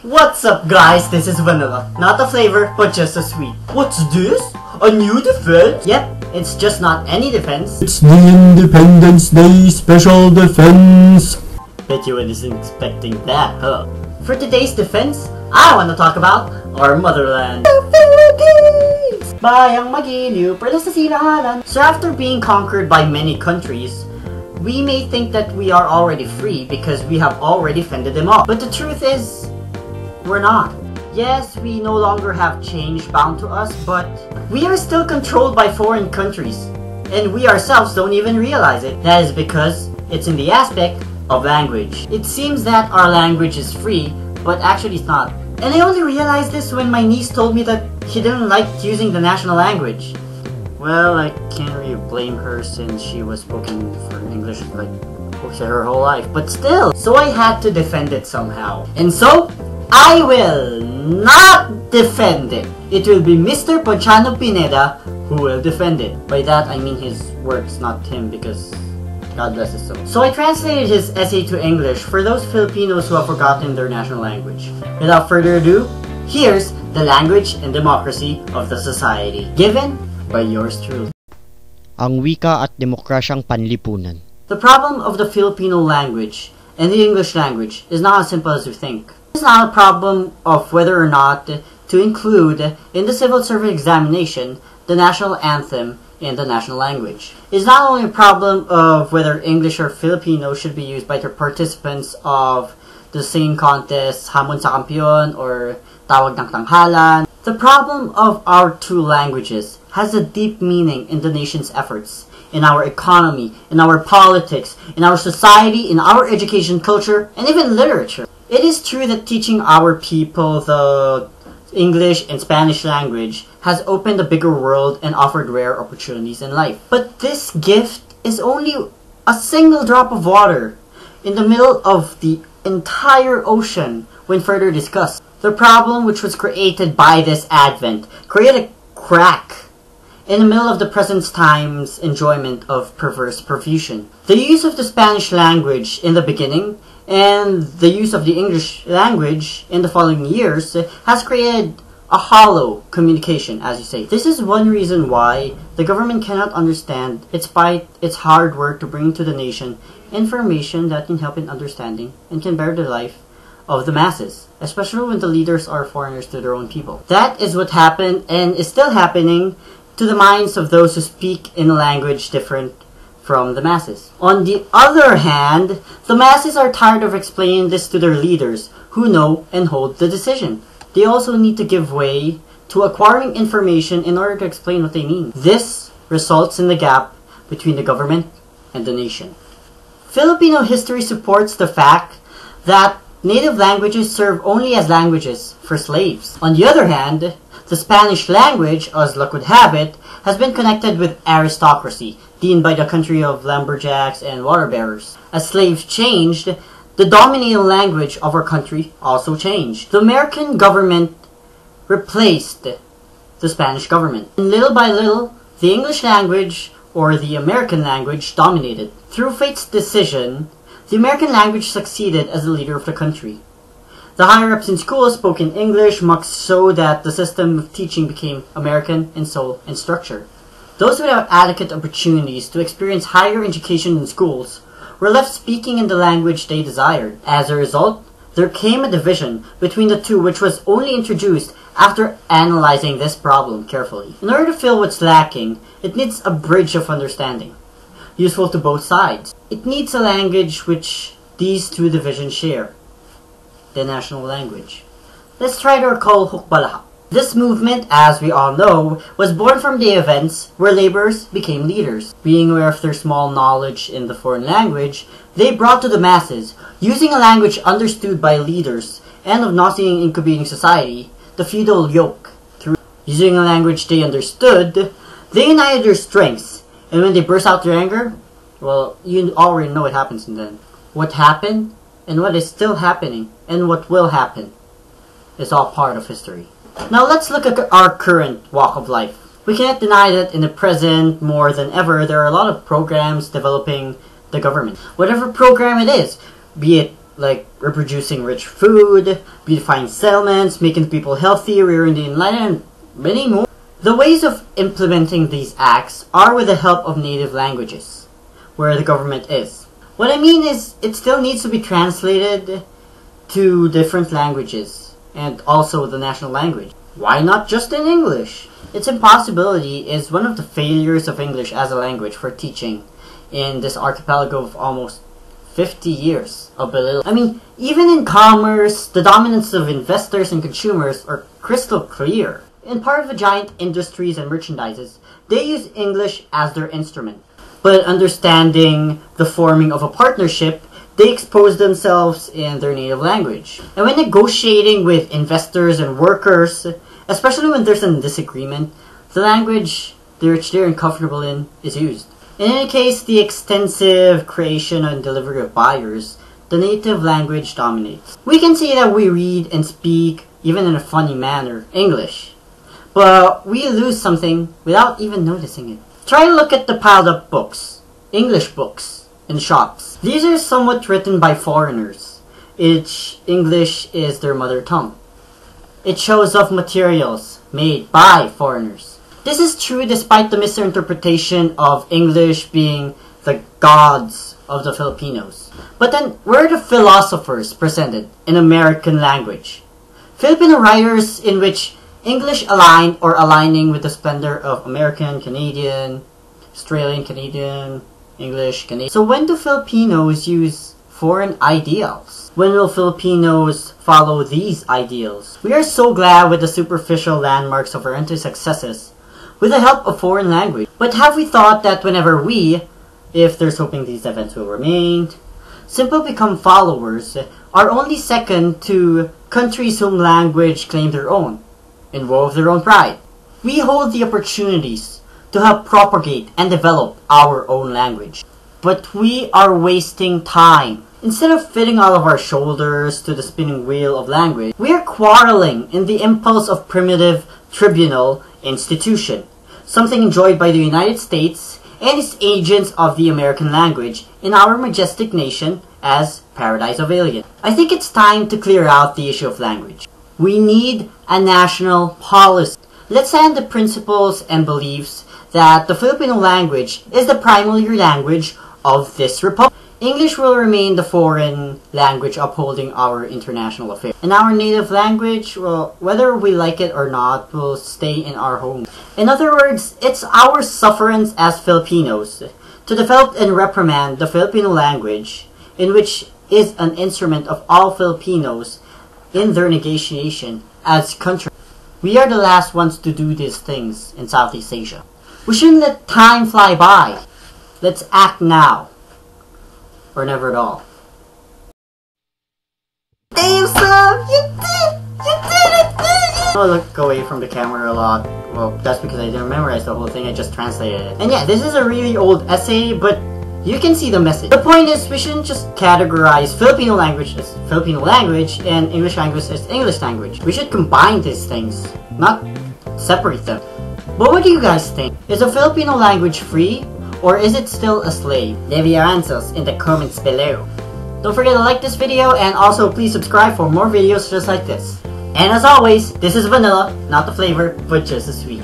What's up guys, this is vanilla. Not a flavor, but just a sweet. What's this? A new defense? Yep, it's just not any defense. It's the Independence Day Special Defense. Bet you wasn't expecting that, huh? For today's defense, I want to talk about our motherland. The Philippines! Bayang magiliw, perlas sa sinahalan. So after being conquered by many countries, we may think that we are already free because we have already fended them off. But the truth is, we're not. Yes, we no longer have change bound to us, but we are still controlled by foreign countries. And we ourselves don't even realize it. That is because it's in the aspect of language. It seems that our language is free, but actually it's not. And I only realized this when my niece told me that she didn't like using the national language. Well, I can't really blame her since she was spoken for English like her whole life, but still. So I had to defend it somehow. And so, I will not defend it. It will be Mr. Ponciano Pineda who will defend it. By that I mean his works, not him, because God bless his soul. So I translated his essay to English for those Filipinos who have forgotten their national language. Without further ado, here's the language and democracy of the society, given by yours truly. Ang Wika at Demokrasyang Panlipunan. The problem of the Filipino language and the English language is not as simple as you think. It's not a problem of whether or not to include in the civil service examination the national anthem in the national language. It's not only a problem of whether English or Filipino should be used by the participants of the singing contest, Hamon sa Kampiyon or Tawag ng Tanghalan. The problem of our two languages has a deep meaning in the nation's efforts, in our economy, in our politics, in our society, in our education, culture, and even literature. It is true that teaching our people the English and Spanish language has opened a bigger world and offered rare opportunities in life. But this gift is only a single drop of water in the middle of the entire ocean when further discussed. The problem which was created by this advent created a crack in the middle of the present time's enjoyment of perverse profusion. The use of the Spanish language in the beginning and the use of the English language in the following years has created a hollow communication, as you say. This is one reason why the government cannot understand, despite its hard work to bring to the nation information that can help in understanding and can better the life of the masses, especially when the leaders are foreigners to their own people. That is what happened and is still happening to the minds of those who speak in a language different from the masses. On the other hand, the masses are tired of explaining this to their leaders who know and hold the decision. They also need to give way to acquiring information in order to explain what they mean. This results in the gap between the government and the nation. Filipino history supports the fact that native languages serve only as languages for slaves. On the other hand, the Spanish language, as luck would have it, has been connected with aristocracy, deemed by the country of lumberjacks and water bearers. As slaves changed, the dominating language of our country also changed. The American government replaced the Spanish government. And little by little, the English language, or the American language, dominated. Through fate's decision, the American language succeeded as the leader of the country. The higher-ups in schools spoke in English, much so that the system of teaching became American in soul and structure. Those without adequate opportunities to experience higher education in schools were left speaking in the language they desired. As a result, there came a division between the two which was only introduced after analyzing this problem carefully. In order to fill what's lacking, it needs a bridge of understanding, useful to both sides. It needs a language which these two divisions share, the national language. Let's try to recall Hukbalahap. This movement, as we all know, was born from the events where laborers became leaders. Being aware of their small knowledge in the foreign language, they brought to the masses, using a language understood by leaders and of not seeing incubating society, the feudal yoke. Through using a language they understood, they united their strengths, and when they burst out their anger, well, you already know what happens then. What happened, and what is still happening, and what will happen, is all part of history. Now let's look at our current walk of life. We cannot deny that in the present, more than ever, there are a lot of programs developing the government. Whatever program it is, be it like reproducing rich food, beautifying settlements, making people healthy, rearing the enlightened, and many more. The ways of implementing these acts are with the help of native languages, where the government is. What I mean is, it still needs to be translated to different languages, and also the national language. Why not just in English? Its impossibility is one of the failures of English as a language for teaching in this archipelago of almost 50 years of belittling. I mean, even in commerce, the dominance of investors and consumers are crystal clear. In part of the giant industries and merchandises, they use English as their instrument. But understanding the forming of a partnership, they expose themselves in their native language. And when negotiating with investors and workers, especially when there's a disagreement, the language which they're uncomfortable in is used. In any case, the extensive creation and delivery of buyers, the native language dominates. We can see that we read and speak, even in a funny manner, English. But we lose something without even noticing it. Try to look at the piled up books, English books, in shops. These are somewhat written by foreigners. English is their mother tongue. It shows off materials made by foreigners. This is true despite the misinterpretation of English being the gods of the Filipinos. But then, where are the philosophers presented in American language? Filipino writers in which English aligned or aligning with the splendor of American, Canadian, Australian, Canadian, English, Canadian. So when do Filipinos use foreign ideals? When will Filipinos follow these ideals? We are so glad with the superficial landmarks of our anti-successes with the help of foreign language. But have we thought that whenever we, if there's hoping these events will remain, simply become followers, are only second to countries whom language claim their own, involve their own pride? We hold the opportunities to help propagate and develop our own language. But we are wasting time. Instead of fitting all of our shoulders to the spinning wheel of language, we are quarreling in the impulse of primitive tribunal institution, something enjoyed by the United States and its agents of the American language in our majestic nation as paradise of alien. I think it's time to clear out the issue of language. We need a national policy. Let's stand the principles and beliefs that the Filipino language is the primary language of this republic. English will remain the foreign language upholding our international affairs. And our native language, well, whether we like it or not, will stay in our home. In other words, it's our sufferance as Filipinos to develop and reprimand the Filipino language, in which is an instrument of all Filipinos in their negotiation as country. We are the last ones to do these things in Southeast Asia. We shouldn't let time fly by. Let's act now, or never at all. Damn son, you did it! I look away from the camera a lot. Well, that's because I didn't memorize the whole thing, I just translated it. And yeah, this is a really old essay, but you can see the message. The point is, we shouldn't just categorize Filipino language as Filipino language and English language as English language. We should combine these things, not separate them. But what do you guys think? Is the Filipino language free, or is it still a slave? Leave your answers in the comments below. Don't forget to like this video, and also please subscribe for more videos just like this. And as always, this is vanilla, not the flavor, but just the sweet.